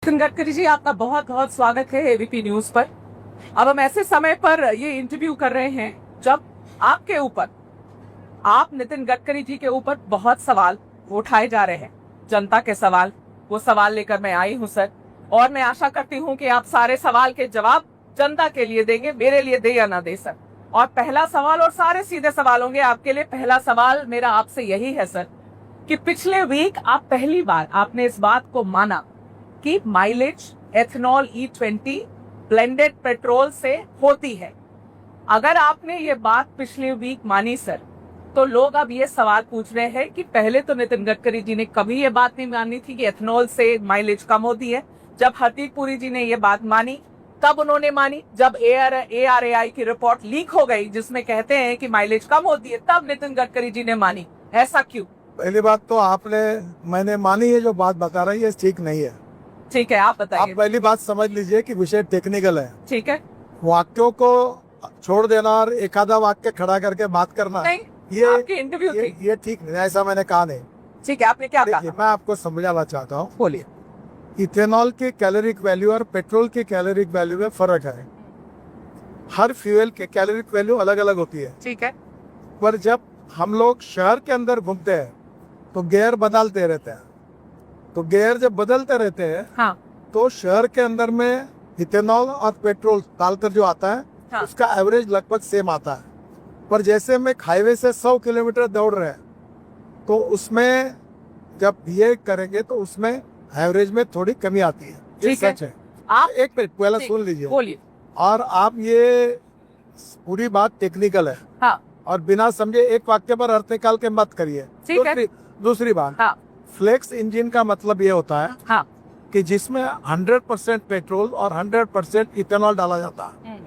नितिन गडकरी जी, आपका बहुत बहुत स्वागत है एबीपी न्यूज पर। अब हम ऐसे समय पर ये इंटरव्यू कर रहे हैं जब आपके ऊपर, आप नितिन गडकरी जी के ऊपर बहुत सवाल उठाए जा रहे हैं, जनता के सवाल। वो सवाल लेकर मैं आई हूं सर, और मैं आशा करती हूं कि आप सारे सवाल के जवाब जनता के लिए देंगे, मेरे लिए दे या ना दे सर। और पहला सवाल, और सारे सीधे सवाल होंगे आपके लिए। पहला सवाल मेरा आपसे यही है सर कि पिछले वीक आप पहली बार आपने इस बात को माना कि mileage ethanol E20 blended petrol से होती है। अगर आपने ये बात पिछले वीक मानी सर, तो लोग अब ये सवाल पूछ रहे हैं कि पहले तो नितिन गडकरी जी ने कभी ये बात नहीं मानी थी कि एथेनॉल से माइलेज कम होती है। जब हरदीप पुरी जी ने ये बात मानी तब उन्होंने मानी, जब ARAI की रिपोर्ट लीक हो गई जिसमें कहते हैं कि माइलेज कम होती है, तब नितिन गडकरी जी ने मानी। ऐसा क्यों? पहली बात तो मैंने मानी है, जो बात बता रही है ठीक नहीं है। ठीक है, आप बताइए। आप पहली बात समझ लीजिए कि विषय टेक्निकल है। ठीक है, वाक्यों को छोड़ देना और एक आधा वाक्य खड़ा करके बात करना, नहीं, ये आपकी इंटरव्यू थी। ये ठीक नहीं, ऐसा मैंने कहा नहीं। ठीक है, आपने क्या कहा? मैं आपको समझाना चाहता हूँ। बोलिए। इथेनॉल की कैलोरिक वैल्यू और पेट्रोल की कैलोरिक वैल्यू में फर्क है। हर फ्यूल के कैलोरिक वैल्यू अलग अलग होती है। ठीक है, पर जब हम लोग शहर के अंदर घूमते हैं तो गियर बदलते रहते हैं। तो गियर जब बदलते रहते हैं, हाँ, तो शहर के अंदर में इथेनॉल और पेट्रोल डालकर जो आता है, हाँ, उसका एवरेज लगभग सेम आता है। पर जैसे हम एक हाईवे से 100 किलोमीटर दौड़ रहे हैं, तो उसमें जब ये करेंगे तो उसमें एवरेज में थोड़ी कमी आती है। ये ठीक है। सच है। आप एक मिनट पहले सुन लीजिए। बोलिए। और आप ये पूरी बात टेक्निकल है, हाँ, और बिना समझे एक वाक्य पर अर्थ निकाल के मत करिए। ठीक है। दूसरी बात, हाँ, फ्लेक्स इंजन का मतलब ये होता है हाँ, कि जिसमें 100% पेट्रोल और 100% इथेनॉल डाला जाता है।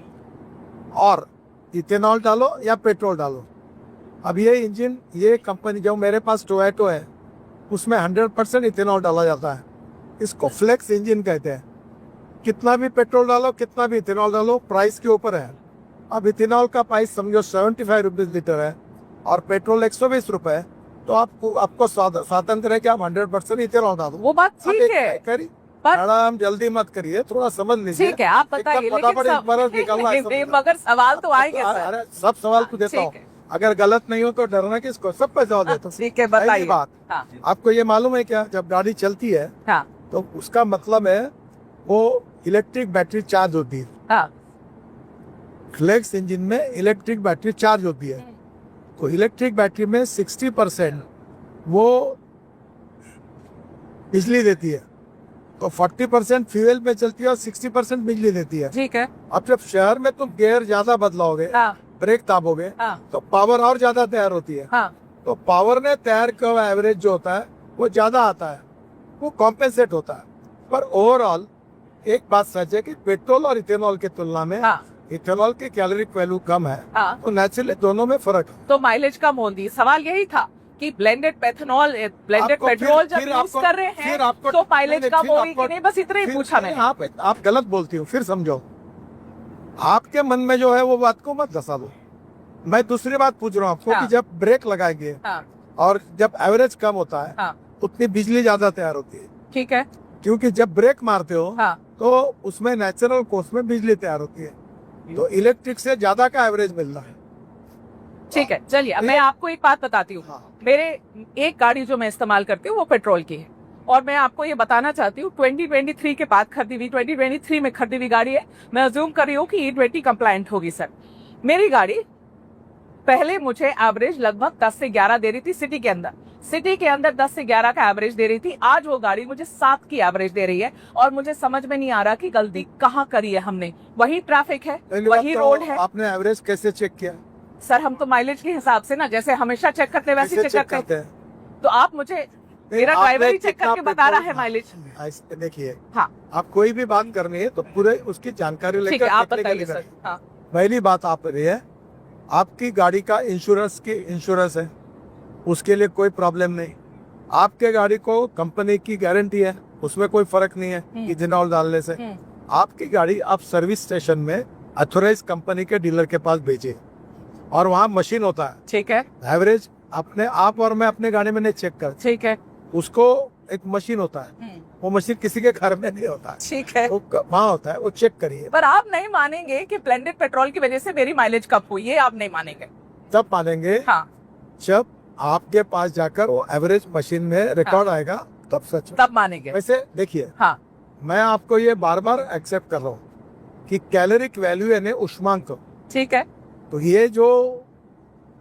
और इथेनॉल डालो या पेट्रोल डालो, अब ये इंजन, ये कंपनी जो मेरे पास टोयोटो है, उसमें 100% इथेनॉल डाला जाता है। इसको फ्लेक्स इंजन कहते हैं। कितना भी पेट्रोल डालो, कितना भी इथेनॉल डालो, प्राइस के ऊपर है। अब इथेनॉल का प्राइस समझो 75 रुपीज लीटर है और पेट्रोल 120 रुपए है, तो आपको स्वातंत्र है कि आप 100% इथेनॉल डालो। वो बात ठीक है, पर मैडम जल्दी मत करिए, थोड़ा समझ लीजिए। ठीक है, आप बताइए। लेकिन मगर सवाल तो आएंगे सर। अरे सब सवाल को देता हूँ, ठीक है। अगर गलत नहीं हो तो डरना किसको, सब पे जवाब देता हूँ। ठीक है, बताइए। पहली बात, हाँ, आपको ये मालूम है क्या, जब गाड़ी चलती है हाँ, तो उसका मतलब है वो इलेक्ट्रिक बैटरी चार्ज होती है। हाँ, फ्लेक्स इंजन में इलेक्ट्रिक बैटरी चार्ज होती है। तो इलेक्ट्रिक बैटरी में 60% वो बिजली देती है, तो 40% फ्यूल में चलती है और 60% बिजली देती है। ठीक है। अब जब शहर में तुम गियर ज्यादा बदलाओगे, हाँ, ब्रेक दाबोगे, हाँ, तो पावर और ज्यादा तैयार होती है। हाँ, तो पावर ने तैयार का एवरेज जो होता है वो ज्यादा आता है, वो कॉम्पेंसेट होता है। पर ओवरऑल एक बात सच है कि पेट्रोल और इथेनॉल की तुलना में हाँ, इथेनॉल की कैलोरिक वैल्यू कम है। हाँ, तो नेचुरली दोनों में फर्क है। तो माइलेज कम होती। सवाल यही था कि ब्लेंडेड पेट्रोल जब यूज कर रहे हैं तो माइलेज कम होगी कि नहीं, बस इतना ही पूछा मैंने। आप गलत बोलती हो, फिर समझो। आपके मन में जो है वो बात को मत धसा दो। मैं दूसरी बात पूछ रहा हूँ आपको, हाँ, कि जब ब्रेक लगाएंगे हाँ, और जब एवरेज कम होता है, हाँ, उतनी बिजली ज्यादा तैयार होती है। ठीक है। क्योंकि जब ब्रेक मारते हो, हाँ, तो उसमें नेचुरल कोर्स में बिजली तैयार होती है, तो इलेक्ट्रिक से ज्यादा का एवरेज मिल रहा है। ठीक है। चलिए, अब मैं आपको एक बात बताती हूँ। हाँ। मेरे एक गाड़ी जो मैं इस्तेमाल करती हूँ वो पेट्रोल की है, और मैं आपको ये बताना चाहती हूँ 2023 के बाद खरीदी हुई, 2023 में खरीदी हुई गाड़ी है। मैं अज्यूम कर रही हूँ कि E20 कंप्लायंट होगी सर। मेरी गाड़ी पहले मुझे एवरेज लगभग 10 से 11 दे रही थी सिटी के अंदर 10 से 11 का एवरेज दे रही थी। आज वो गाड़ी मुझे 7 की एवरेज दे रही है, और मुझे समझ में नहीं आ रहा कि गलती कहाँ करी है हमने। वही ट्रैफिक है, वही रोड है। आपने एवरेज कैसे चेक किया? सर, हम तो माइलेज के हिसाब से ना, जैसे हमेशा चेक करते हैं वैसे चेक करते हैं। तो आप मुझे, मेरा ड्राइवर ही चेक करके बता रहा है माइलेज। देखिए, हाँ, आप कोई भी बात करनी है तो पूरे उसकी जानकारी ठीक है, लेकर आप बताइए सर। हाँ, पहली बात आप रही है, आपकी गाड़ी का इंश्योरेंस है, उसके लिए कोई प्रॉब्लम नहीं। आपके गाड़ी को कंपनी की गारंटी है, उसमें कोई फर्क नहीं है इथेनॉल डालने से। आपकी गाड़ी आप सर्विस स्टेशन में अथोराइज कंपनी के डीलर के पास भेजिए, और वहाँ मशीन होता है। ठीक है। एवरेज अपने आप और मैं अपने गाड़ी में नहीं चेक कर, ठीक है। उसको एक मशीन होता है, वो मशीन किसी के घर में नहीं होता है, ठीक है। वो वहाँ होता है, वो चेक करिए। पर आप नहीं मानेंगे कि ब्लेंडेड पेट्रोल की वजह से मेरी माइलेज कम हुई, ये आप नहीं मानेंगे। तब मानेंगे हाँ, जब आपके पास जाकर वो एवरेज मशीन में रिकॉर्ड आएगा, तब सच में। तब मानेंगे। वैसे देखिए, हाँ, मैं आपको ये बार बार एक्सेप्ट कर रहा हूँ कि कैलोरिक वैल्यू यानी उष्मांक, ठीक है। तो ये जो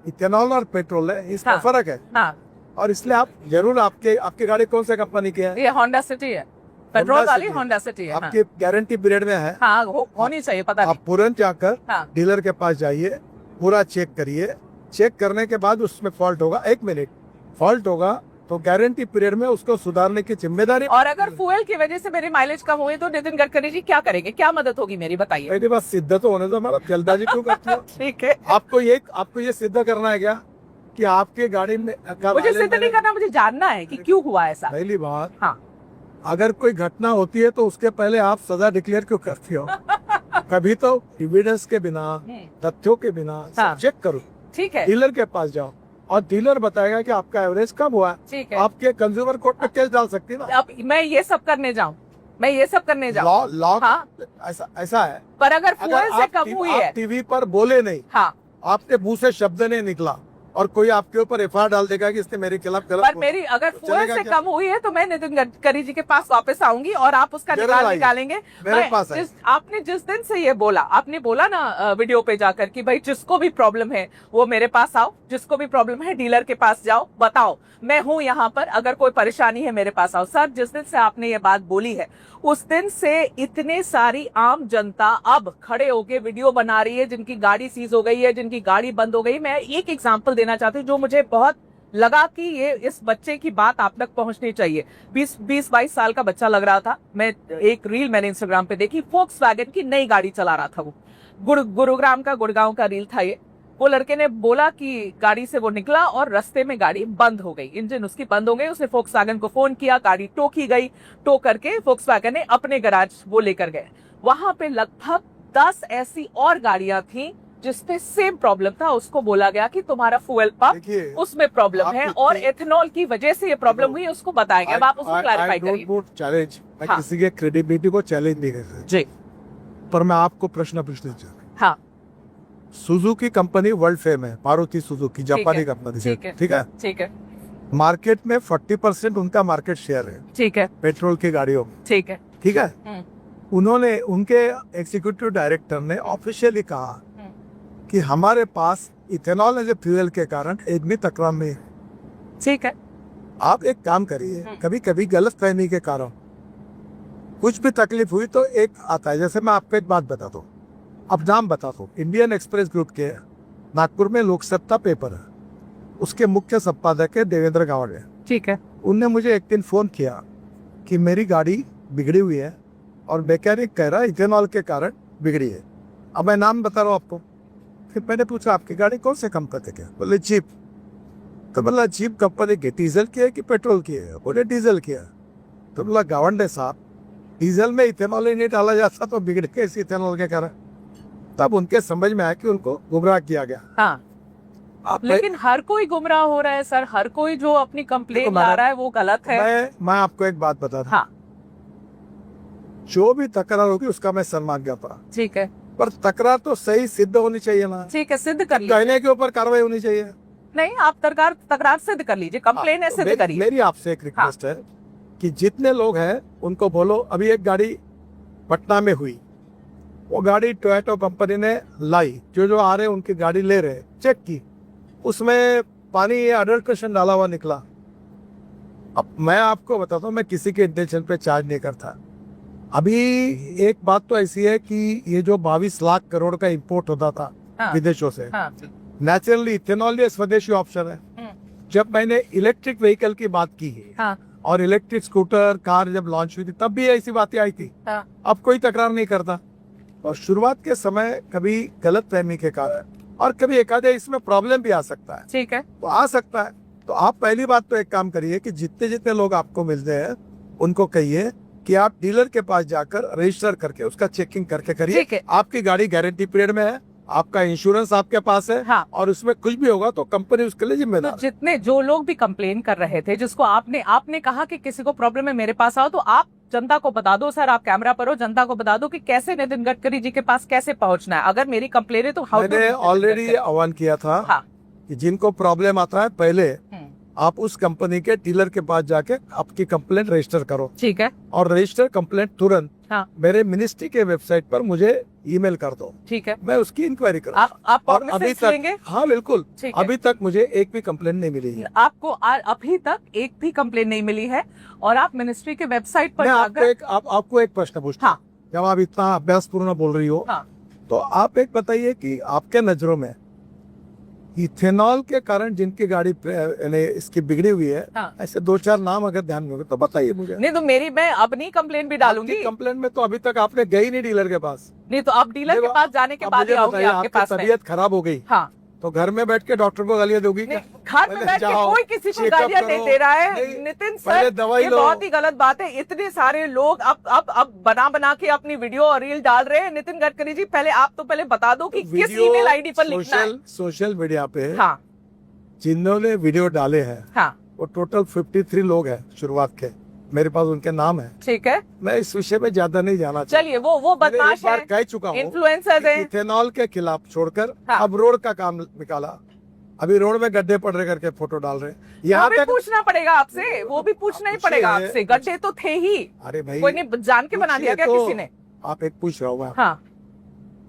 इथेनॉल और पेट्रोल है इसमें हाँ। फर्क है। हाँ, और इसलिए आप जरूर, आपकी गाड़ी कौन सी कंपनी की है? ये होंडा सिटी है, पेट्रोल वाली City। होंडा सिटी है। हाँ, आपकी गारंटी पीरियड में है। हाँ होनी चाहिए, पता आप नहीं। तुरंत जाकर हाँ, डीलर के पास जाइए, पूरा चेक करिए। चेक करने के बाद उसमें फॉल्ट होगा, 1 मिनट फॉल्ट होगा तो गारंटी पीरियड में उसको सुधारने की जिम्मेदारी। और अगर फ्यूल की वजह से मेरी माइलेज कम हुई तो नितिन गडकरी जी क्या करेंगे, क्या मदद होगी मेरी, बताइए। मेरी बात सिद्ध तो होने दो, हमारा जल्दबाजी क्यों करते हो? ठीक है, आपको ये सिद्ध करना है क्या कि आपकी गाड़ी में मुझे सिद्ध नहीं करना, मुझे जानना है कि क्यों हुआ ऐसा। पहली बात, हाँ, अगर कोई घटना होती है तो उसके पहले आप सजा डिक्लेयर क्यों करती हो? कभी तो एविडेंस के बिना, तथ्यों के बिना हाँ। चेक करो। ठीक है, डीलर के पास जाओ और डीलर बताएगा कि आपका एवरेज कम हुआ है। ठीक है। आपके कंज्यूमर कोर्ट में केस डाल सकती है ना। अब मैं ये सब करने जाऊं, मैं ये सब करने जाऊं। लॉ हाँ, ऐसा है। पर अगर फ्यूल से कम हुई है। टीवी पर बोले नहीं, हाँ, आपके मुंह से शब्द नहीं निकला और कोई आपके ऊपर एफआईआर डाल देगा कि इसने मेरे खिलाफ गलत पर मेरी अगर तो फ्यूल चलेगा से क्या? कम हुई है तो मैं नितिन गडकरी जी के पास वापस आऊंगी और आप उसका जरूर निकाल आइए। निकालेंगे। मेरे मैं पास आइए। आपने जिस दिन से ये बोला, आपने बोला ना वीडियो पे जाकर कि भाई जिसको भी प्रॉब्लम है वो मेरे पास आओ, जिसको भी प्रॉब्लम है डीलर के पास जाओ, बताओ मैं हूं यहाँ पर, अगर कोई परेशानी है मेरे पास आओ। सर, जिस दिन से आपने ये बात बोली है उस दिन से इतने सारी आम जनता अब खड़े होके वीडियो बना रही है, जिनकी गाड़ी सीज हो गई है, जिनकी गाड़ी बंद हो गई। मैं एक एग्जांपल देना चाहती हूँ जो मुझे बहुत लगा कि ये इस बच्चे की बात आप तक पहुंचनी चाहिए। 20-22 साल का बच्चा लग रहा था। मैं एक रील मैंने इंस्टाग्राम पे देखी, फोक्सवैगन की नई गाड़ी चला रहा था वो, गुरुग्राम का, गुड़गांव का रील था ये। वो लड़के ने बोला कि गाड़ी से वो निकला और रास्ते में गाड़ी बंद हो गई, इंजन उसकी बंद हो गई। उसने फोक्सवैगन को फोन किया, गाड़ी टो की गई। टो करके फोक्सवैगन ने अपने गैराज वो लेकर गए। वहां पे लगभग 10 ऐसी और गाड़ियां थी जिसपे सेम प्रॉब्लम था। उसको बोला गया कि तुम्हारा फ्यूल पंप, देखिए, उसमें प्रॉब्लम है आपको और एथेनॉल की वजह से ये प्रॉब्लम हुई, उसको बताया गया। अब आप उसको क्लैरिफाई करिए। चैलेंज, मैं हाँ। किसी के क्रेडिबिलिटी को चैलेंज नहीं करता, जी, पर मैं आपको प्रश्न पूछना चाहता हूँ। हाँ, सुजुकी कंपनी वर्ल्ड फेम है, मारुति सुजुकी जापानी है, कंपनी से, ठीक है, ठीक है। ठीक है, मार्केट में 40% उनका मार्केट शेयर है ठीक है, पेट्रोल की गाड़ियों में, ठीक है। ठीक है। उन्होंने, उनके एग्जीक्यूटिव डायरेक्टर ने ऑफिशियली कहा कि हमारे पास इथेनॉल एज ए फ्यूल के कारण एक भी तकरार नहीं है। ठीक है। आप एक काम करिए, कभी कभी गलत फहमी के कारण कुछ भी तकलीफ हुई तो एक आता है। जैसे मैं आपको एक बात बता दूं, अब नाम बता दूं, इंडियन एक्सप्रेस ग्रुप के नागपुर में लोकसत्ता पेपर है, उसके मुख्य संपादक है देवेंद्र गावड़े। ठीक है। उनने मुझे एक दिन फोन किया कि मेरी गाड़ी बिगड़ी हुई है और मैकेनिक कह रहा है इथेनॉल के कारण बिगड़ी है। अब मैं नाम बता रहा हूँ आपको। फिर मैंने पूछा आपकी गाड़ी कौन से कंपनी की है? बोले जीप। तो बोला जीप कंपनी की डीजल की है कि पेट्रोल की है? बोले डीजल की है। तो बोला गावंडे साहब, डीजल में इथेनॉल ही नहीं डाला जाता तो बिगड़ कैसे इथेनॉल के कारण? तब उनके समझ में आया कि उनको गुमराह किया गया। हाँ, आप लेकिन हर कोई गुमराह हो रहा है सर, हर कोई जो अपनी कंप्लेन देखो, ला रहा है वो गलत है। मैं आपको एक बात बता दूं, हाँ, जो भी तकरार होगी उसका मैं सम्मान करता हूं, ठीक है, पर तकरार तो सही सिद्ध होनी चाहिए ना। ठीक है, सिद्ध कर लीजिए। कहने के ऊपर कार्रवाई होनी चाहिए। नहीं, आप तकरार सिद्ध कर लीजिए, कंप्लेन है सिद्ध करिए। मेरी आपसे एक रिक्वेस्ट है कि जितने लोग हैं उनको बोलो, अभी एक गाड़ी पटना में हुई, वो गाड़ी टोयोटा कंपनी ने लाई, जो आ रहे उनकी गाड़ी ले रहे, चेक की, उसमें पानी अडल्ट्रेशन डाला हुआ निकला। अब मैं आपको बताता हूँ, मैं किसी के इंटेंशन पे चार्ज नहीं करता। अभी एक बात तो ऐसी है कि ये जो 22 लाख करोड़ का इंपोर्ट होता था विदेशों से, नेचुरली इथेनॉल ये स्वदेशी ऑप्शन है। जब मैंने इलेक्ट्रिक व्हीकल की बात की है और इलेक्ट्रिक स्कूटर कार जब लॉन्च हुई थी तब भी ऐसी बातें आई थी। अब कोई तकरार नहीं करता। और शुरुआत के समय कभी गलत फहमी के कारण और कभी एकाधे इसमें प्रॉब्लम भी आ सकता है, ठीक है, तो आ सकता है। तो आप पहली बात तो एक काम करिए कि जितने जितने लोग आपको मिलते हैं उनको कहिए कि आप डीलर के पास जाकर रजिस्टर करके उसका चेकिंग करके करिए। आपकी गाड़ी गारंटी पीरियड में है, आपका इंश्योरेंस आपके पास है। हाँ। और उसमें कुछ भी होगा तो कंपनी उसके लिए तो जिम्मेदार है। जितने जो लोग भी कंप्लेन कर रहे थे, जिसको आपने कहा कि किसी को प्रॉब्लम है मेरे पास आओ, तो आप जनता को बता दो सर, आप कैमरा पर हो, जनता को बता दो कि कैसे नितिन गडकरी जी के पास कैसे पहुंचना है। अगर मेरी कंप्लेन है तो मैंने ऑलरेडी आह्वान किया था हाँ। कि जिनको प्रॉब्लम आता है पहले आप उस कंपनी के डीलर के पास जाके आपकी कंप्लेंट रजिस्टर करो। ठीक है। और रजिस्टर कंप्लेंट तुरंत हाँ। मेरे मिनिस्ट्री के वेबसाइट पर मुझे ईमेल कर दो। ठीक है। मैं उसकी इंक्वायरी करूँ। आप और अभी कॉग्निसेंस तक लेंगे? हाँ बिल्कुल। ठीक है। अभी तक मुझे एक भी कंप्लेंट नहीं मिली है। आपको अभी तक एक भी कंप्लेन नहीं मिली है और आप मिनिस्ट्री के वेबसाइट पर मैं आपको एक प्रश्न पूछता हूँ। हाँ। जब आप इतना अभ्यास पूर्ण बोल रही हो हाँ। तो आप एक बताइए कि आपके नजरों में इथेनॉल के कारण जिनकी गाड़ी इसकी बिगड़ी हुई है, हाँ। ऐसे 2-4 नाम अगर ध्यान में होंगे तो बताइए मुझे। नहीं तो मैं अपनी कंप्लेन भी डालूंगी। कंप्लेंट में तो अभी तक आपने गई नहीं डीलर के पास। नहीं तो अब डीलर के पास जाने के बाद ही आऊंगी आपके पास में। तबीयत खराब हो गई हाँ तो घर में बैठ के डॉक्टर को गालियां दोगी क्या? घर में बैठ के कोई किसी को गालियां नहीं दे रहा है नितिन सर, दवाई ये लो। बहुत ही गलत बात है। इतने सारे लोग अब बना के अपनी वीडियो और रील डाल रहे हैं। नितिन गडकरी जी आप पहले बता दो कि किस ईमेल आईडी पर लिखना है। सोशल मीडिया पे हाँ जिन्होंने वीडियो डाले हैं हाँ वो टोटल 53 लोग हैं शुरुआत के। मेरे पास उनके नाम है। ठीक है। मैं इस विषय में ज्यादा नहीं जाना चाहता। चलिए वो बदमाश है, कह चुका हूँ, इन्फ्लुएंसर्स हैं। इथेनॉल के खिलाफ छोड़कर हाँ। अब रोड का काम निकाला। अभी रोड में गड्ढे पड़ रहे करके फोटो डाल रहे हैं। यहाँ भी पूछना पड़ेगा आपसे, वो भी पूछना ही पड़ेगा आपसे। गड्ढे तो थे ही। अरे भाई कोई ने जान के बना दिया क्या किसी ने? आप एक पूछ रहा हूँ। हाँ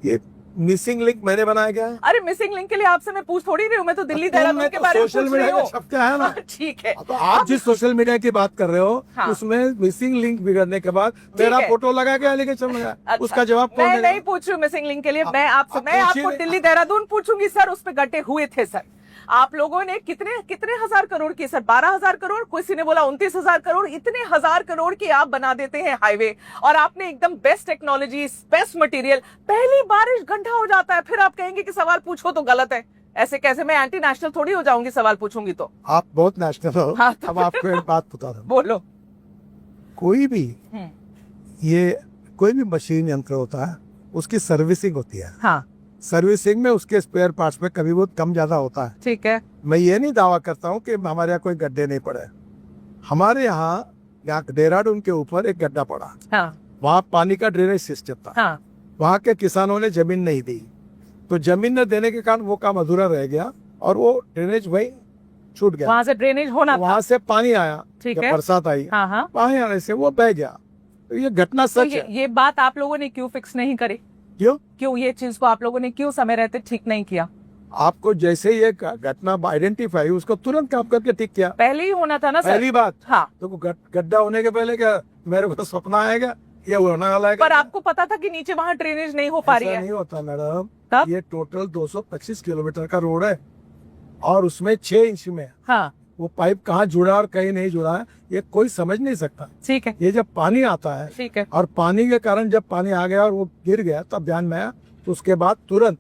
ये मिसिंग लिंक मैंने बनाया गया है। अरे मिसिंग लिंक के लिए आपसे मैं पूछ थोड़ी रही हूँ। मैं तो दिल्ली देहरादून के बारे में सोशल पूछ रही मीडिया हूँ। सब क्या है ना। ठीक है। तो आप जिस सोशल मीडिया की बात कर रहे हो हाँ। उसमें मिसिंग लिंक बिगड़ने के बाद मेरा है। फोटो लगा के लेके चल गया। अच्छा। उसका जवाब कौन मैं देगा? नहीं पूछ रही हूँ मिसिंग लिंक के लिए। मैं आप आपको पूछिए। दिल्ली देहरादून पूछूंगी सर, उस पे गड्ढे हुए थे सर। आप लोगों ने कितने हजार करोड़ की सर? 12,000 करोड़, किसी ने बोला 29,000 करोड़। इतने हजार करोड़ की आप बना देते हैं हाईवे, और आपने एकदम बेस्ट टेक्नोलॉजी, बेस्ट मटेरियल। पहली बारिश गड्ढा हो जाता है, फिर आप कहेंगे कि सवाल पूछो तो गलत है। ऐसे कैसे? मैं एंटी नेशनल थोड़ी हो जाऊंगी सवाल पूछूंगी तो। आप बहुत नेशनल हो। हाँ, तो अब आपको एक बात बता दूं। बोलो। कोई भी मशीन यंत्र होता है उसकी सर्विसिंग होती है। हाँ। सर्विसिंग में उसके स्पेयर पार्ट्स में कभी बहुत कम ज्यादा होता है। ठीक है। मैं ये नहीं दावा करता हूँ कि हमारे यहाँ कोई गड्ढे नहीं पड़े। हमारे यहाँ देहरादून के ऊपर एक गड्ढा पड़ा। हाँ। वहाँ पानी का ड्रेनेज सिस्टम था। हाँ। वहाँ के किसानों ने जमीन नहीं दी, तो जमीन न देने के कारण वो काम अधूरा रह गया और वो ड्रेनेज वही छूट गया। वहाँ से ड्रेनेज होना था। वहाँ से पानी आया। ठीक जब है। बरसात आई, हाँ हाँ। पानी आने से वो बह गया। तो ये घटना तो सच है। ये बात आप लोगों ने क्यों फिक्स नहीं करी? क्यों ये चीज को आप लोगों ने क्यों समय रहते ठीक नहीं किया? आपको जैसे ये घटना आइडेंटिफाई उसको तुरंत काम करके ठीक किया। पहले ही होना था ना सर। पहली बात। हाँ। तो गड्ढा होने के पहले क्या मेरे को सपना आएगा ये होने वाला है? पर आपको पता था कि नीचे वहाँ ड्रेनेज नहीं हो पा रही है? नहीं होता मैडम। तब? ये टोटल 225 किलोमीटर का रोड है और उसमें 6 इंच में हाँ। वो पाइप कहाँ जुड़ा और कहीं नहीं जुड़ा है ये कोई समझ नहीं सकता। ठीक है। ये जब पानी आता है, ठीक है, और पानी के कारण जब पानी आ गया और वो गिर गया तब ध्यान में आया, तो उसके बाद तुरंत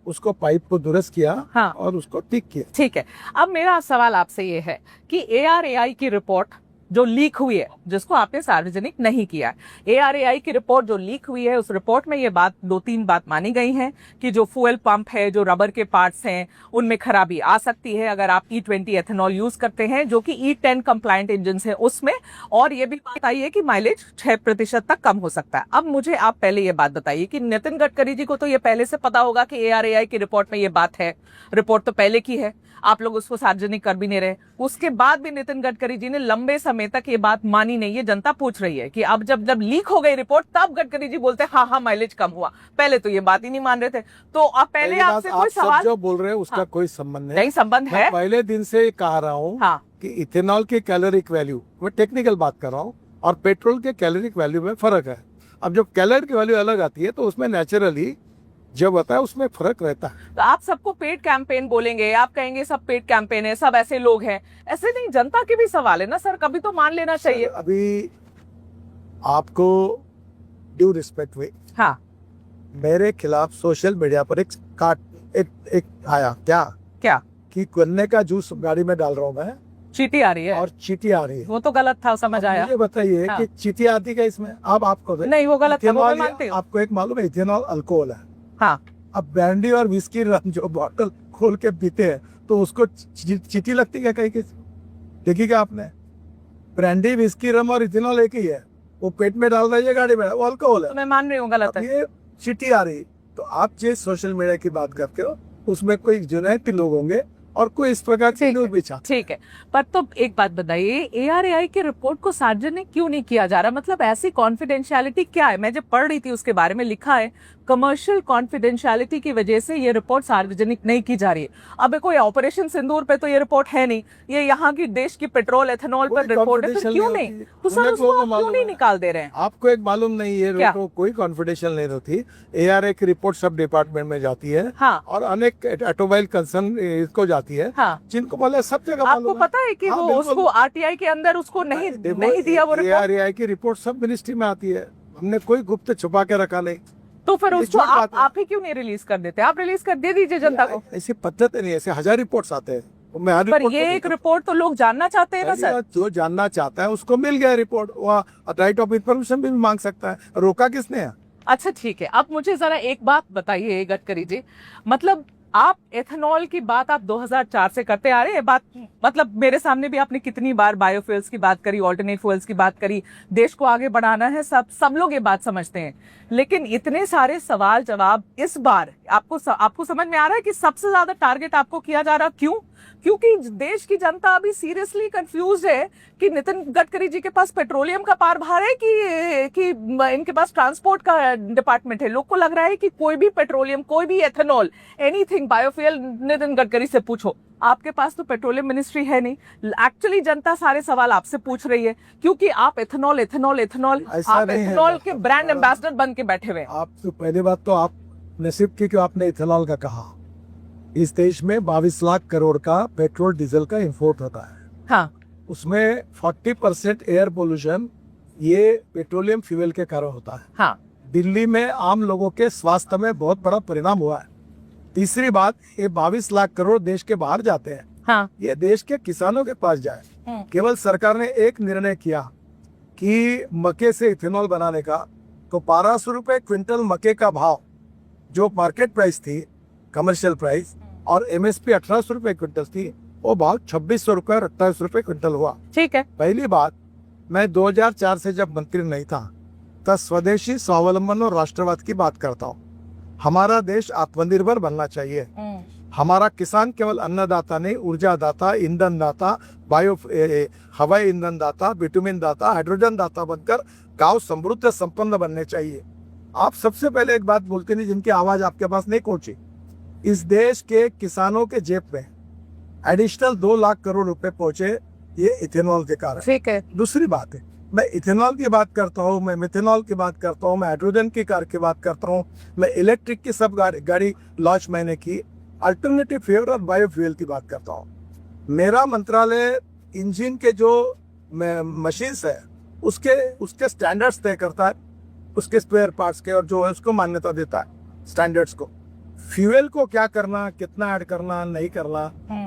उसको पाइप को दुरुस्त किया। हाँ। और उसको ठीक किया। ठीक है। अब मेरा सवाल आपसे ये है कि ARAI की रिपोर्ट जो लीक हुई है, जिसको आपने सार्वजनिक नहीं किया है, ARAI की रिपोर्ट जो लीक हुई है, उस रिपोर्ट में ये बात 2-3 बात मानी गई हैं कि जो फ्यूल पंप है, जो रबर के पार्ट्स हैं, उनमें खराबी आ सकती है अगर आप E20 एथेनॉल यूज करते हैं, जो कि E10 कंप्लायंट इंजन है उसमें। और ये भी बात आई है कि माइलेज 6% तक कम हो सकता है। अब मुझे आप पहले ये बात बताइए कि नितिन गडकरी जी को तो ये पहले से पता होगा कि ARAI की रिपोर्ट में ये बात है। रिपोर्ट तो पहले की है, आप लोग उसको सार्वजनिक कर भी नहीं रहे। उसके बाद भी नितिन गडकरी जी ने लंबे समय तक ये बात मानी नहीं है। जनता पूछ रही है कि अब जब लीक हो गई रिपोर्ट तब गडकरी जी बोलते हैं हाँ माइलेज कम हुआ। पहले तो ये बात ही नहीं मान रहे थे। तो अब पहले आपसे कोई सवाल जो बोल रहे हैं उसका कोई संबंध नहीं। संबंध है। पहले दिन से कह रहा हूँ कि इथेनॉल की कैलोरिक वैल्यू, मैं टेक्निकल बात कर रहा हूँ, और पेट्रोल के कैलोरिक वैल्यू में फर्क है। अब जब कैलोरिक वैल्यू अलग आती है तो उसमें नेचुरली जब होता है उसमें फर्क रहता है। तो आप सबको पेड कैंपेन बोलेंगे, आप कहेंगे सब पेड कैंपेन है, सब ऐसे लोग हैं। ऐसे नहीं, जनता के भी सवाल है ना सर, कभी तो मान लेना चाहिए। अभी आपको ड्यू रिस्पेक्ट हुई। हाँ। मेरे खिलाफ सोशल मीडिया पर एक आया क्या कि गन्ने का जूस गाड़ी में डाल रहा हूँ मैं, चीटी आ रही है और चीटी आ रही है। वो तो गलत था, समझ आया। मुझे बताइए कि चीटी आती क्या इसमें? अब आपको नहीं, वो गलत था, वो मैं मानती हूँ। आपको एक मालूम है इथेनॉल अल्कोहल है। हाँ। अब ब्रांडी और विस्की रम जो बॉटल खोल के पीते हैं तो उसको चीटी लगती है कहीं किसी? देखी क्या आपने? ब्रांडी विस्की रम और इथेनॉल एक ही है, वो पेट में डाल रही है गाड़ी में, वो अल्कोहल है। तो मैं मान रही हूँ गलत अब है। ये चिट्ठी आ रही, तो आप जिस सोशल मीडिया की बात करते हो उसमें कोई जुनैती लोग होंगे और कोई इस प्रकार की न्यूज भी चाहते। ठीक है, पर तो एक बात बताइए, ARAI की रिपोर्ट को सार्वजनिक क्यों नहीं किया जा रहा? मतलब ऐसी कॉन्फिडेंशियलिटी क्या है? मैं जब पढ़ रही थी उसके बारे में लिखा है कमर्शियल कॉन्फिडेंशियलिटी की वजह से ये रिपोर्ट सार्वजनिक नहीं की जा रही है। अब कोई ऑपरेशन सिंदूर पे तो ये रिपोर्ट है नहीं, ये यहाँ की देश की पेट्रोल एथेनॉल पर रिपोर्ट है, फिर क्यों नहीं? तो सर उसको आप क्यों नहीं निकाल दे रहे हैं? आपको एक मालूम नहीं है, क्या? कोई कॉन्फिडेंशियल नहीं होती। ARAI की रिपोर्ट सब डिपार्टमेंट में जाती है। हाँ। और अनेक ऑटोमोबाइल कंसर्न इसको जाती है। हाँ। जिनको बोले सब जगह आपको मालूम पता है कि हाँ, वो बिल्कुल। उसको RTI के अंदर उसको नहीं दिया वो रिपोर्ट? ARAI की रिपोर्ट सब मिनिस्ट्री में आती है, हमने कोई गुप्त छुपा के रखा नहीं। तो फिर ये उसको झूठ बात है। आप ही क्यों नहीं रिलीज कर देते? आप रिलीज कर दे दीजिए जनता को। ऐसी पद्धत नहीं, ऐसे 1000 रिपोर्ट्स आते हैं। मैं हर पर रिपोर्ट ये को एक देखता हूँ। रिपोर्ट तो लोग जानना चाहते हैं ना सर। जो जानना चाहता है उसको मिल गया रिपोर्ट, वो राइट ऑफ इंफॉर्मेशन भी मांग सकता है, रोका किसने है? अच्छा ठीक है, अब मुझे जरा एक बात बताइए गडकरी जी, मतलब आप एथेनॉल की बात आप 2004 से करते आ रहे हैं बात, मतलब मेरे सामने भी आपने कितनी बार बायोफ्यूल्स की बात करी, ऑल्टरनेट फ्यूल्स की बात करी, देश को आगे बढ़ाना है, सब लोग ये बात समझते हैं। लेकिन इतने सारे सवाल जवाब इस बार आपको समझ में आ रहा है कि सबसे ज्यादा टारगेट आपको किया जा रहा, क्यों? क्योंकि देश की जनता अभी सीरियसली कंफ्यूज है कि नितिन गडकरी जी के पास पेट्रोलियम का पारभार है कि इनके पास ट्रांसपोर्ट का डिपार्टमेंट है। लोग को लग रहा है कि कोई भी पेट्रोलियम, कोई भी ethanol, anything biofuel Nitin Gadkari से पूछो। आपके पास तो पेट्रोलियम मिनिस्ट्री है नहीं। एक्चुअली जनता सारे सवाल आपसे पूछ रही है क्योंकि आप एथेनॉल आप एथेनॉल के ब्रांड एम्बेसडर बन के बैठे हुए हैं। आप तो पहली बात तो आप नसीब की क्यों आपने इथेनॉल का कहा। इस देश में 22 लाख करोड़ का पेट्रोल डीजल का इंपोर्ट होता है। हाँ। उसमें 40% एयर पोल्यूशन ये पेट्रोलियम फ्यूल के कारण होता है। हाँ। दिल्ली में आम लोगों के स्वास्थ्य में बहुत बड़ा परिणाम हुआ है। तीसरी बात, ये 22 लाख करोड़ देश के बाहर जाते हैं। हाँ। ये देश के किसानों के पास जाए। केवल सरकार ने एक निर्णय किया कि मक्के से इथेनॉल बनाने का, तो 1200 रुपए क्विंटल मक्के का भाव जो मार्केट प्राइस थी, कमर्शियल प्राइस, और MSP 1800 रुपए क्विंटल थी, वो भाव 2600 रुपए और 28 रुपए क्विंटल हुआ। ठीक है। पहली बात, मैं 2004 से जब मंत्री नहीं था तब स्वदेशी, स्वावलंबन और राष्ट्रवाद की बात करता हूँ। हमारा देश आत्मनिर्भर बनना चाहिए। हमारा किसान केवल अन्नदाता नहीं, ऊर्जा दाता, ईंधन दाता, हवाई ईंधन दाता, बिटुमिन दाता, हाइड्रोजन दाता बनकर गांव समृद्ध संपन्न बनने चाहिए। आप सबसे पहले एक बात बोलते नहीं जिनकी आवाज आपके पास नहीं पहुंची। इस देश के किसानों के जेब में एडिशनल 2 लाख करोड़ रुपए पहुंचे ये इथेनॉल के कारण। ठीक है। दूसरी बात है, मैं इथेनॉल की बात करता हूँ, मैं मिथेनॉल की बात करता हूँ, मैं हाइड्रोजन की कार की बात करता हूँ, मैं इलेक्ट्रिक की सब गाड़ी लॉन्च मैंने की, अल्टरनेटिव फ्यूल और बायोफ्यूल की बात करता हूँ। मेरा मंत्रालय इंजन के जो मशीन्स है उसके स्टैंडर्ड्स तय करता है, उसके स्पेयर पार्ट्स के, और जो है उसको मान्यता देता है स्टैंडर्ड्स को। फ्यूल को क्या करना, कितना ऐड करना, नहीं करना,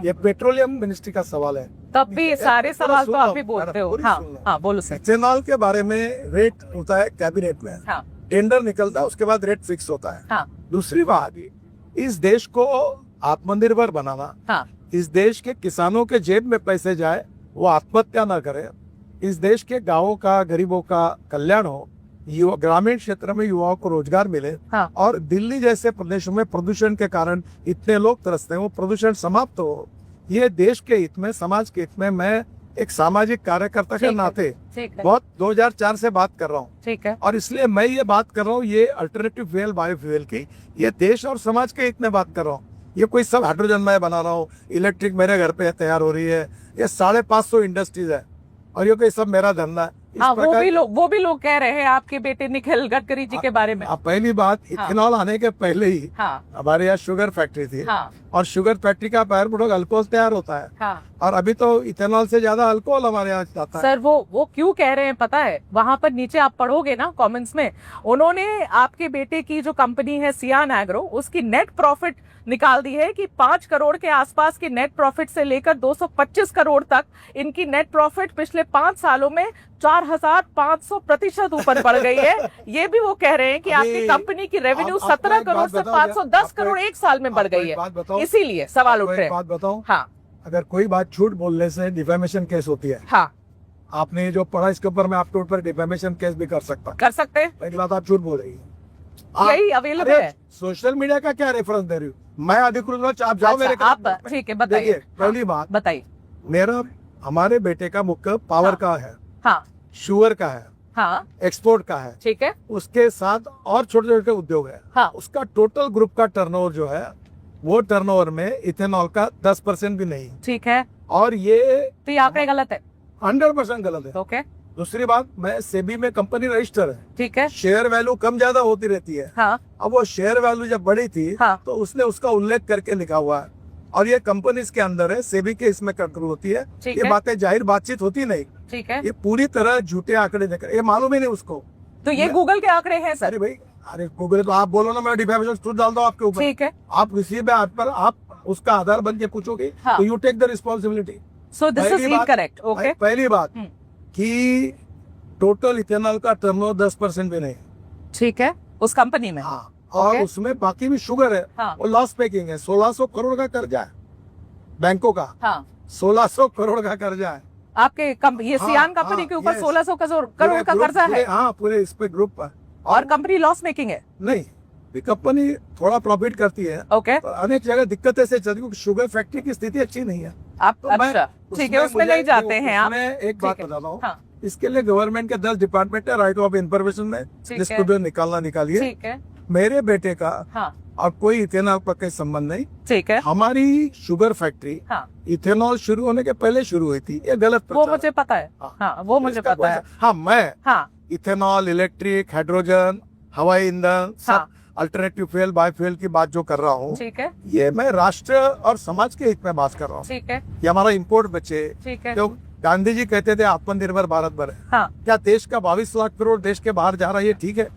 ये पेट्रोलियम मिनिस्ट्री का सवाल है। तब भी सारे सवाल तो आप ही बोलते हो। हाँ, हाँ, बोलो सर। इथेनॉल के बारे में रेट होता है कैबिनेट में। हाँ। टेंडर निकलता है, उसके बाद रेट फिक्स होता है। हाँ। दूसरी बात, इस देश को आत्मनिर्भर बनाना। हाँ। इस देश के किसानों के जेब में पैसे जाए, वो आत्महत्या ना करे, इस देश के गांवों का, गरीबों का कल्याण हो, ग्रामीण क्षेत्र में युवाओं को रोजगार मिले। हाँ। और दिल्ली जैसे प्रदेशों में प्रदूषण के कारण इतने लोग तरसते हैं, वो प्रदूषण समाप्त हो। ये देश के हित में, समाज के हित में, मैं एक सामाजिक कार्यकर्ता के नाते बहुत 2004 से बात कर रहा हूँ। ठीक है। और इसलिए मैं ये बात कर रहा हूँ, ये अल्टरनेटिव फ्यूल, बायोफ्यूल की, ये देश और समाज के हित में बात कर रहा हूँ। ये कोई सब हाइड्रोजन मैं बना रहा हूँ, इलेक्ट्रिक मेरे घर पे तैयार हो रही है, ये 550 इंडस्ट्रीज है, और ये कोई सब मेरा धंधा है। हाँ, वो भी लोग कह रहे हैं आपके बेटे निखिल गडकरी जी के बारे में। पहली बात, इथेनॉल आने के पहले ही हमारे यहाँ शुगर फैक्ट्री थी। और शुगर फैक्ट्री का बायर प्रोडक्ट अल्कोहल तैयार होता है। और अभी तो इथेनॉल से ज्यादा अल्कोहल हमारे यहाँ जाता है। सर वो क्यों कह रहे हैं पता है? वहां पर नीचे आप पढ़ोगे ना कमेंट्स में, उन्होंने आपके बेटे की जो कंपनी है सियान एग्रो, उसकी नेट प्रॉफिट निकाल दी है कि 5 करोड़ के आसपास की नेट प्रॉफिट से लेकर 225 करोड़ तक इनकी नेट प्रॉफिट पिछले 5 सालों में 4,500% ऊपर बढ़ गई है। ये भी वो कह रहे हैं कि अभी आपकी कंपनी की रेवेन्यू आपको 17 एक बात करोड़ से बताओ, 510 आपको करोड़ एक- एक साल में बढ़ आपको गई एक बात बताओ, है, इसीलिए सवाल आपको उठ रहे एक हैं। बात बताओ, हाँ अगर कोई बात झूठ बोलने से डिफेमेशन केस होती है। हाँ, आपने जो पढ़ा इसके ऊपर मैं आपके ऊपर डिफेमेशन केस भी कर सकता हूँ। कर सकते हैं, पहली बात, आप झूठ बोल रही है। यही अवेलेबल अरे, है। सोशल मीडिया का क्या रेफरेंस दे रही हूँ मैं? अधिकृत हूँ, आप जाओ मेरे अच्छा, आप ठीक है, बताइए। देखिए, पहली बात, बताइए। मेरा हमारे बेटे का मुख्य पावर हाँ। का है, हाँ शुगर का है, हाँ, एक्सपोर्ट का है, ठीक है। उसके साथ और छोटे छोटे उद्योग है। हाँ, उसका टोटल ग्रुप का टर्नओवर जो है वो टर्नओवर में इथेनॉल का 10% भी नहीं, ठीक है, और ये तो ये आंकड़े गलत है। 100% गलत है। ओके, दूसरी बात, मैं सेबी में कंपनी रजिस्टर है, ठीक है। शेयर वैल्यू कम ज्यादा होती रहती है। हाँ अब वो शेयर वैल्यू जब बढ़ी थी हाँ, तो उसने उसका उल्लेख करके लिखा हुआ है, और ये कंपनीज के अंदर है, सेबी के इसमें कंट्रोल होती है। ठीक ये है। बातें जाहिर बातचीत होती नहीं, ठीक है, ये पूरी तरह झूठे आंकड़े देकर, ये मालूम ही नहीं उसको। तो ये गूगल के आंकड़े हैं सर। अरे भाई, अरे गूगल तो आप बोलो ना, मैं डिफेमेशन सूट डाल दूं आपके ऊपर। ठीक है, आप किसी भी बात पर आप उसका आधार बन के पूछोगे हाँ। तो you take the responsibility. So this is पहली बात- इनकरेक्ट। ओके, पहली बात हम्म। कि टोटल इथेनॉल का टर्नओवर 10% भी नहीं। ठीक है, उस कंपनी में। हाँ, और ओके। उसमें बाकी भी शुगर है। हाँ। वो लॉस मेकिंग है। 1600 करोड़ का कर्जा है बैंकों का। हाँ, 1600 करोड़ का कर्जा है। आपके ये हाँ, सियान कंपनी हाँ, के ऊपर yes। 1600 करोड़ पूरे का ग्रुप- कर्जा है, पूरे- हाँ, पूरे इस पे ग्रुप पर। और कंपनी लॉस मेकिंग है। नहीं, ये कंपनी थोड़ा प्रॉफिट करती है, ओके, पर अनेक जगह दिक्कतें से चलती है, क्योंकि शुगर फैक्ट्री की स्थिति अच्छी नहीं है। आप तो मैं- अच्छा, ठीक है, उसमें मुझे- नहीं जाते हैं आप। उसमें एक बात ठीक है। बताता हूँ, हाँ, इसके लिए गवर्नमेंट के 10 डिपार्टमेंट है, राइट ऑफ इंफॉर्मेशन में, है। जिसको भी निकालना निकालिए। ठीक है। मेरे बेटे का हाँ, और कोई इथेनॉल का कोई संबंध नहीं। ठीक है। हमारी शुगर फैक्ट्री हाँ, इथेनॉल शुरू होने के पहले शुरू हुई थी, ये गलत वो प्रचार मुझे पता है। हाँ। हाँ, वो मुझे इसका पता है। कोई- हाँ, मैं हाँ इथेनॉल, इलेक्ट्रिक, हाइड्रोजन, हवाई ईंधन, सब हाँ, अल्टरनेटिव फ्यूल, बायोफ्यूल की बात जो कर रहा हूँ, ठीक है, ये मैं राष्ट्र और समाज के हित में बात कर रहा हूँ। ठीक है, कि हमारा इंपोर्ट बचे। ठीक है। जो गांधी जी कहते थे आत्मनिर्भर भारत बने, हाँ, क्या देश का 22 लाख करोड़ देश के बाहर जा रहा है? ये ठीक है?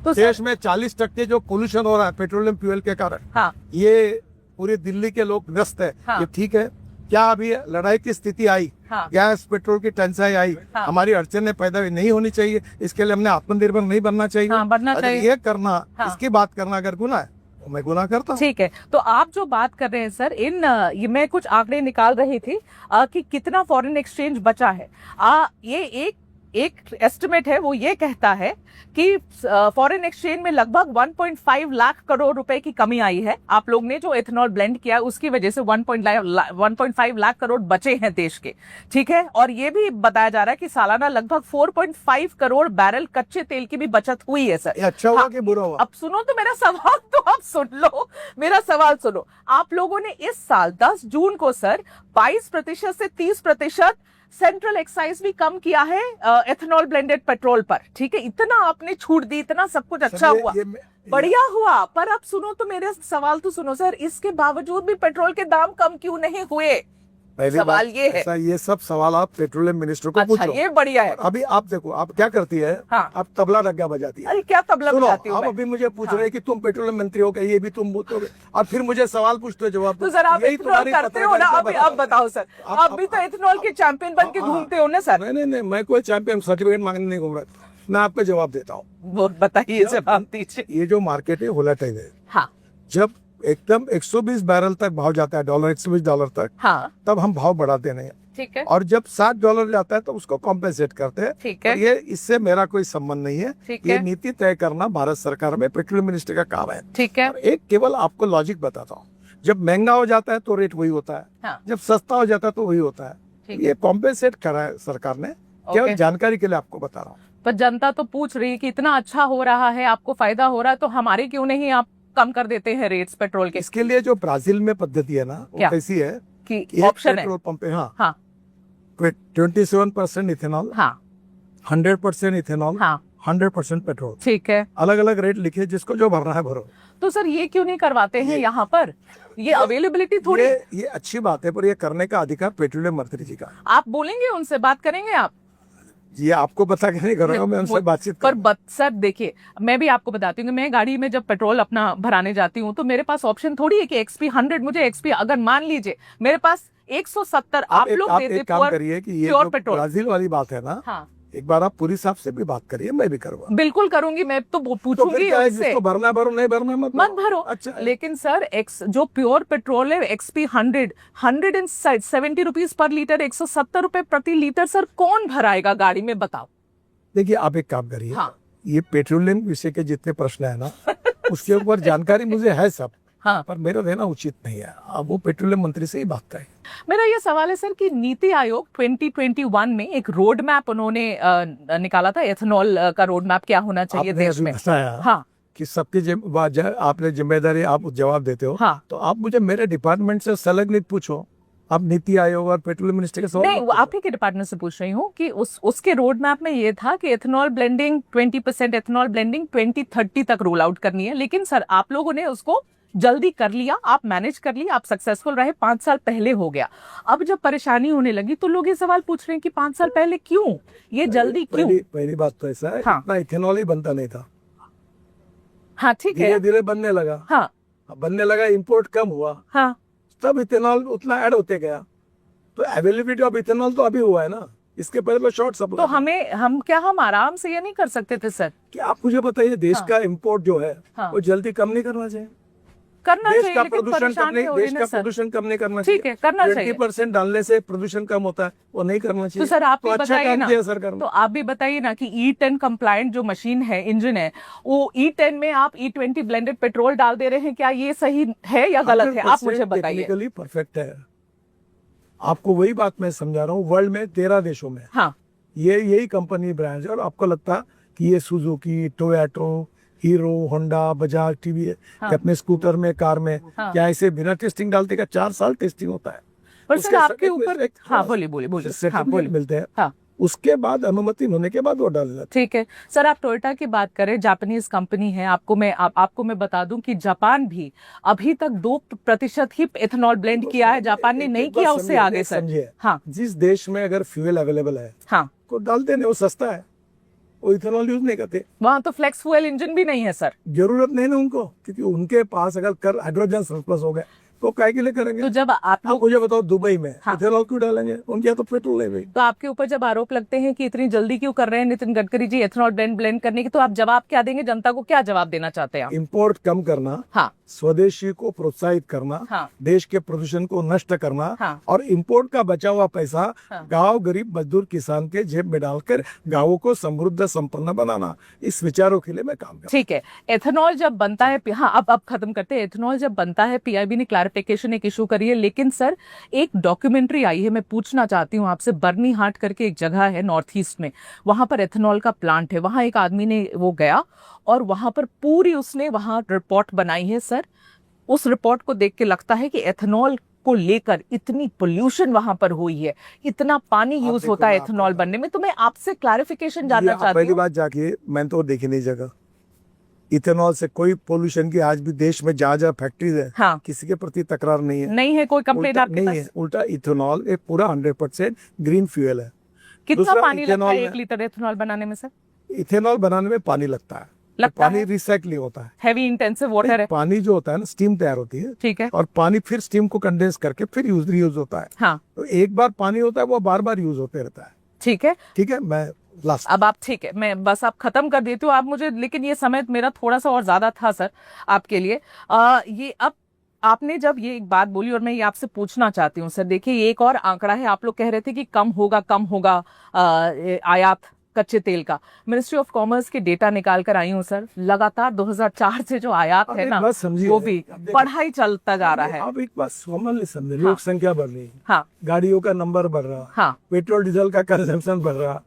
तो सर, देश में 40% जो पोल्यूशन हो रहा है पेट्रोलियम फ्यूल के कारण, हाँ, ये पूरी दिल्ली के लोग ग्रस्त है, हाँ। ये ठीक है? क्या अभी लड़ाई की स्थिति आई, हाँ, गैस पेट्रोल की टंचाई आई, हाँ। हमारी अड़चने पैदा नहीं होनी चाहिए? इसके लिए हमने आत्मनिर्भर नहीं बनना चाहिए? हाँ, बनना अगर चाहिए। ये करना, हाँ। इसकी बात करना अगर गुनाह है तो मैं गुनाह करता हूँ। ठीक है। तो आप जो बात कर रहे हैं सर, ये मैं कुछ आंकड़े निकाल रही थी कि कितना फॉरेन एक्सचेंज बचा है। ये एक एस्टिमेट है, वो ये कहता है कि फॉरेन एक्सचेंज में लगभग 1.5 लाख करोड़ रुपए की कमी आई है। आप लोग ने जो एथेनॉल ब्लेंड किया उसकी वजह से 1.5 लाख करोड़ बचे हैं देश के, ठीक है। और ये भी बताया जा रहा है कि सालाना लगभग 4.5 करोड़ बैरल कच्चे तेल की भी बचत हुई है सर। ये अच्छा हुआ हाँ, कि बुरा हुआ? अब सुनो तो मेरा सवाल, तो आप सुन लो, मेरा सवाल सुनो। आप लोगों ने इस साल 10 जून को सर 22% से 30% सेंट्रल एक्साइज भी कम किया है एथेनॉल ब्लेंडेड पेट्रोल पर, ठीक है। इतना आपने छूट दी, इतना सब कुछ अच्छा सर, हुआ, ये बढ़िया हुआ, पर अब सुनो तो मेरे सवाल तो सुनो सर, इसके बावजूद भी पेट्रोल के दाम कम क्यों नहीं हुए? पहली सवाल बात, ये है। ऐसा ये सब सवाल आप पेट्रोलियम मिनिस्टर को अच्छा, पूछो। ये बढ़िया है। अभी आप देखो, आप क्या करती है? हाँ। आप तबला डग्गा बजाती है। अरे क्या तबला सुनो, बजाती हूँ आप मैं? अभी मुझे पूछ हाँ। रहे हैं कि तुम पेट्रोलियम मंत्री हो, क्या ये भी तुम बोलोगे? और फिर मुझे सवाल पूछते हो, जवाब दो। तो सर आप यही इथेनॉल तुम्हारी करते हो ना, पत्रकारिता अब बताओ सर, आप भी तो इथेनॉल के चैंपियन बन के हाँ, घूमते हो ना सर? नहीं, मैं कोई चैंपियन सर्टिफिकेट मांगने नहीं घूम रहा। मैं आपको जवाब देता हूँ। वो बताइए, जवाब दीजिए। ये जो मार्केट है वोलेटाइल है। हाँ जब एकदम 120 बैरल तक भाव जाता है, $120 तक, हाँ, तब हम भाव बढ़ाते नहीं। ठीक है, और जब $60 जाता है तो उसको कॉम्पेंसेट करते हैं। ठीक है, और ये इससे मेरा कोई संबंध नहीं है। ठीक ये है, नीति तय करना भारत सरकार में पेट्रोलियम मिनिस्टर का काम है। ठीक है, और एक केवल आपको लॉजिक बताता हूँ, जब महंगा हो जाता है तो रेट वही होता है, हाँ, जब सस्ता हो जाता है तो वही होता है। ठीक ये कॉम्पेंसेट करा है सरकार ने, केवल ओके। जानकारी के लिए आपको बता रहा हूँ। पर जनता तो पूछ रही है कि इतना अच्छा हो रहा है, आपको फायदा हो रहा है, तो हमारे क्यों नहीं आप कम कर देते हैं रेट्स पेट्रोल के? इसके लिए जो ब्राजील में पद्धति है ना, वो क्या? कैसी है कि कि एक ऑप्शन है। पेट्रोल पंप पे, हाँ, हाँ 27% इथेनॉल, हाँ 100% इथेनॉल, हाँ, 100% पेट्रोल, ठीक है। अलग अलग रेट लिखे, जिसको जो भरना है भरो। तो सर ये क्यों नहीं करवाते हैं यहाँ पर? ये अवेलेबिलिटी थोड़ी, ये अच्छी बात है, पर ये करने का अधिकार पेट्रोलियम मंत्री जी का है। आप बोलेंगे उनसे, बात करेंगे आप? ये आपको बता के नहीं कर रहा हूँ, मैं उनसे बातचीत पर सर देखिए, मैं भी आपको बताती हूँ कि मैं गाड़ी में जब पेट्रोल अपना भराने जाती हूँ तो मेरे पास ऑप्शन थोड़ी है कि XP 100 मुझे XP, अगर मान लीजिए मेरे पास 170 आप लोग आप देते एक काम करिए कि ये प्योर जो पेट्रोल। ब्राजील वाली बात है ना, हाँ एक बार आप पुरी साहब से भी बात करिए, मैं भी करूँगा। बिल्कुल करूंगी, मैं तो तो फिर पूछूंगी क्या है, उससे। जिसको भरना भरो, नहीं भरना मत भरो। अच्छा है। लेकिन सर एक्स जो प्योर पेट्रोल है XP 170 रुपीज पर लीटर, 170 रुपए प्रति लीटर, सर कौन भराएगा गाड़ी में, बताओ। देखिए आप एक काम करिए, हाँ। ये पेट्रोलियम विषय के जितने प्रश्न है ना उसके ऊपर जानकारी मुझे है सब, हाँ। पर मेरा रहना उचित नहीं है। अब वो पेट्रोलियम मंत्री से ही बात करें। मेरा ये सवाल है सर कि नीति आयोग 2021 में एक रोड मैप उन्होंने निकाला था, एथेनॉल का रोड मैप क्या होना चाहिए आपने देश अभी में। बताया हाँ कि सबकी आपने जिम्मेदारी, आप जवाब देते हो। हाँ। तो आप मुझे मेरे डिपार्टमेंट से संलग्नित पूछो, आप नीति आयोग और पेट्रोलियम मिनिस्टर के सवाल नहीं, मत वो पूछो। आप ही के डिपार्टमेंट से पूछ रही हूँ कि उसके रोड मैप में ये था कि एथेनॉल ब्लेंडिंग 20% एथेनॉल ब्लेंडिंग 2030 तक रोल आउट करनी है। लेकिन सर आप लोगों ने उसको जल्दी कर लिया, आप मैनेज कर लिया, आप सक्सेसफुल रहे, 5 साल पहले हो गया। अब जब परेशानी होने लगी तो लोग ये सवाल पूछ रहे हैं कि 5 साल पहले क्यों, ये जल्दी क्यों। पहली बात तो ऐसा है, हाँ। इतना इथेनॉल ही बनता नहीं था, हाँ ठीक है। धीरे धीरे बनने लगा। हाँ अब बनने लगा, इंपोर्ट कम हुआ, हाँ। तब इथेनॉल उतना ऐड होते गया। तो अवेलेबिलिटी ऑफ इथेनॉल तो अभी हुआ है ना, इसके पहले तो शॉर्ट सप्लाई। तो हम आराम से ये नहीं कर सकते थे सर? कि आप मुझे बताइए, देश हाँ। का इंपोर्ट जो है हाँ। वो जल्दी कम नहीं करना चाहिए। करना देश चाहिए, का लेकिन प्रदूषण कम परेशानी नहीं, हो रही देश है का ना सर। प्रदूषण कम नहीं करना ठीक है, करना चाहिए। 20% डालने से प्रदूषण कम होता है, वो नहीं करना चाहिए। तो सर आप तो भी अच्छा बताइए काम ना, किया सरकार ने। तो आप भी बताइए ना कि E10 कंप्लायंट जो मशीन है, इंजन है, वो E10 में आप E20 ब्लेंडेड पेट्रोल डाल दे रहे हैं, क्या ये सही है या गलत है? आप मुझे बताइए। टेक्निकली परफेक्ट है। आपको वही बात मैं समझा रहा हूँ, वर्ल्ड में 13 देशों में हाँ यही कंपनी ब्रांड है। और आपको लगता कि ये Suzuki, Toyota, hero, Honda, Bajaj, TVS हाँ। अपने स्कूटर में, कार में हाँ। क्या ऐसे बिना टेस्टिंग डालते का 4 साल टेस्टिंग होता है। पर उसके सर आपके certificate ऊपर, एक हाँ थोड़ा बोलिए बोलिए बोलिए, हाँ सर्टिफिकेट बोलिए। मिलते हैं, हाँ उसके बाद अनुमति होने के बाद वो डालना। ठीक है सर, आप टोयोटा की बात करें, जापानीज कंपनी है। आपको मैं बता दूं कि जापान भी अभी तक 2% ही एथेनॉल ब्लेंड किया है। जापान ने नहीं किया, उससे आगे सर। समझिए, हाँ जिस देश में अगर फ्यूल अवेलेबल है हाँ, को डालते नहीं, वो सस्ता है, वो इथेनॉल यूज नहीं करते। वहां तो फ्लेक्स फ्यूल इंजन भी नहीं है सर। जरूरत नहीं ना उनको, क्योंकि उनके पास अगर कर हाइड्रोजन सरप्लस हो गए तो काय के लिए करेंगे। तो जब आप लोग, मुझे बताओ, दुबई में हाँ। इथेनॉल क्यों डालेंगे, उनके यहाँ तो पेट्रोल है भाई। तो आपके ऊपर जब आरोप लगते हैं कि इतनी जल्दी क्यों कर रहे हैं नितिन गडकरी जी एथेनॉल ब्लेंड करने की, तो आप जवाब क्या देंगे? जनता को क्या जवाब देना चाहते हैं आप? इंपोर्ट कम करना, हाँ स्वदेशी को प्रोत्साहित करना, हाँ। देश के प्रदूषण को नष्ट करना, हाँ। और इंपोर्ट का बचा हुआ पैसा हाँ। गांव गरीब मजदूर किसान के जेब में डालकर गांवों को समृद्ध संपन्न बनाना, इस विचारों के लिए मैं काम कर। ठीक है, एथेनॉल जब बनता है, हाँ अब खत्म करते हैं। एथेनॉल जब बनता है, पीआईबी ने क्लैरिफिकेशन एक इशू करी है। लेकिन सर एक डॉक्यूमेंट्री आई है, मैं पूछना चाहती हूँ आपसे। बर्नी हाट करके एक जगह है नॉर्थ ईस्ट में, वहां पर एथेनॉल का प्लांट है। वहां एक आदमी ने वो गया और वहां पर पूरी उसने वहां रिपोर्ट बनाई है सर। उस रिपोर्ट को देख के लगता है कि एथेनॉल को लेकर इतनी पोल्यूशन वहां पर हुई है, इतना पानी यूज होता है एथेनॉल बनने में। तो मैं आपसे क्लैरिफिकेशन जानना चाहती पहली हूँ। बात जाके मैंने तो देखी नहीं जगह, इथेनॉल से कोई पोल्यूशन की आज भी देश में जहाँ जहाँ फैक्ट्रीज है, हाँ किसी के प्रति तकरार नहीं है। नहीं है कोई कंप्लेन उल्टा आपके नहीं पास? है, उल्टा इथेनॉल एक पूरा 100% ग्रीन फ्यूल है। कितना दूसरा, पानी लगता है इथेनॉल 1 लीटर एथेनॉल बनाने में सर? इथेनॉल बनाने में पानी लगता है, लगता पानी है? रिसाइकलिंग होता है। हैवी इंटेंसिव वाटर है। पानी जो होता है ना, स्टीम तैयार होती है, ठीक है। और पानी फिर स्टीम को कंडेंस करके फिर रीयूज होता है। हाँ तो एक बार पानी होता है, वो बार बार यूज होते रहता है। ठीक है। ठीक है, मैं लास्ट अब आप, ठीक है, मैं बस आप खत्म कर देती हूँ आप मुझे, लेकिन ये समय मेरा थोड़ा सा और ज्यादा था सर आपके लिए। ये अब आपने जब ये एक बात बोली और मैं ये आपसे पूछना चाहती हूँ सर। देखिए ये एक और आंकड़ा है, आप लोग कह रहे थे कि कम होगा आयात कच्चे तेल का। मिनिस्ट्री ऑफ कॉमर्स के डेटा निकाल कर आई हूँ सर, लगातार 2004 से जो आयात है ना, बस समझिए, वो भी बढ़ा ही चलता जा रहा है। आप एक बात कॉमनली समझे, लोक संख्या बढ़ रही है, हाँ गाड़ियों का नंबर बढ़ रहा, हाँ पेट्रोल डीजल का कंजम्पशन बढ़ रहा,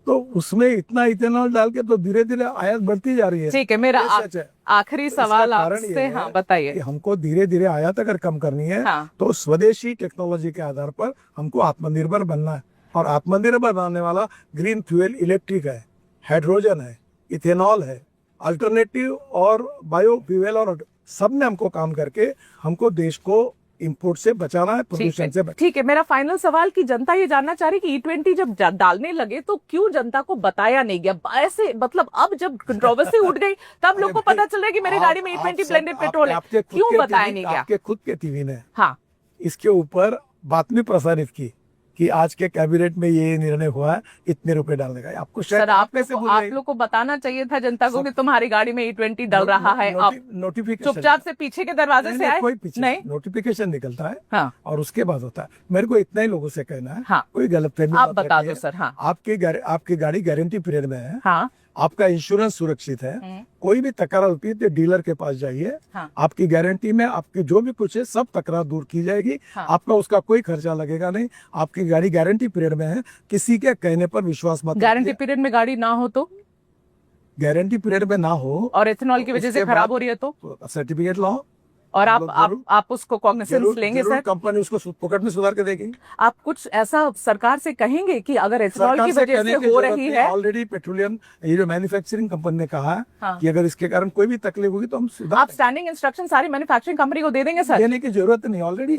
तो उसमें इतना इथेनॉल डाल के तो धीरे धीरे आयात बढ़ती जा रही है। ठीक है, मेरा ये सच है। आखिरी सवाल आपसे, हाँ बताइए। कि हमको धीरे धीरे आयात अगर कम करनी है, हाँ। तो स्वदेशी टेक्नोलॉजी के आधार पर हमको आत्मनिर्भर बनना है। और आत्मनिर्भर बनाने वाला ग्रीन फ्यूल इलेक्ट्रिक है, हाइड्रोजन है, इथेनॉल है, अल्टरनेटिव और बायो फ्यूल, और सब में हमको काम करके हमको देश को इंपोर्ट से बचाना है, प्रदूषण से बचाना। ठीक है, मेरा फाइनल सवाल कि जनता ये जानना चाह रही कि E20 जब डालने लगे तो क्यों जनता को बताया नहीं गया? ऐसे मतलब अब जब कंट्रोवर्सी उठ गई तब लोग को पता चल रहा है कि मेरी गाड़ी में E20 ब्लेंडेड पेट्रोल है, क्यों बताया नहीं गया? आपके खुद के टीवी ने हाँ इसके ऊपर बातमी प्रसारित की कि आज के कैबिनेट में ये निर्णय हुआ है इतने रुपए डालने का। आपको शायद सर आप कैसे भूल आप गए? लोग को बताना चाहिए था जनता को कि तुम्हारी गाड़ी में E20 डल रहा है। आप नोटिफिकेशन चुपचाप से पीछे के दरवाजे से आए। कोई पीछे नहीं, नोटिफिकेशन निकलता है हाँ और उसके बाद होता है। मेरे को इतना ही लोगों से कहना है, हाँ। कोई गलतफहमी आप मत बता रखिए। दो सर। हाँ आपकी गाड़ी गारंटी पीरियड में है, हाँ आपका इंश्योरेंस सुरक्षित है, कोई भी तकरार होती है तो डीलर के पास जाइए। हाँ। आपकी गारंटी में आपकी जो भी कुछ है सब तकरार दूर की जाएगी। हाँ। आपका उसका कोई खर्चा लगेगा नहीं। आपकी गाड़ी गारंटी पीरियड में है, किसी के कहने पर विश्वास मत गारंटी पीरियड में गाड़ी ना हो तो, गारंटी पीरियड में ना हो और इथेनॉल की वजह से उसके खराब बाद हो रही है तो, सर्टिफिकेट लाओ और हम लोग आप उसको कॉग्निसेंस लेंगे सर? कंपनी उसको पॉकेट में सुधार के देगी। आप कुछ ऐसा सरकार से कहेंगे कि अगर इथेनॉल की वजह से हो रही है, ऑलरेडी पेट्रोलियम ये जो मैन्युफैक्चरिंग कंपनी ने कहा है हाँ। कि अगर इसके कारण कोई भी तकलीफ होगी तो हम सुधार आप स्टैंडिंग इंस्ट्रक्शन सारी मैन्युफैक्चरिंग कंपनी को दे देंगे सर? देने की जरूरत नहीं, ऑलरेडी है।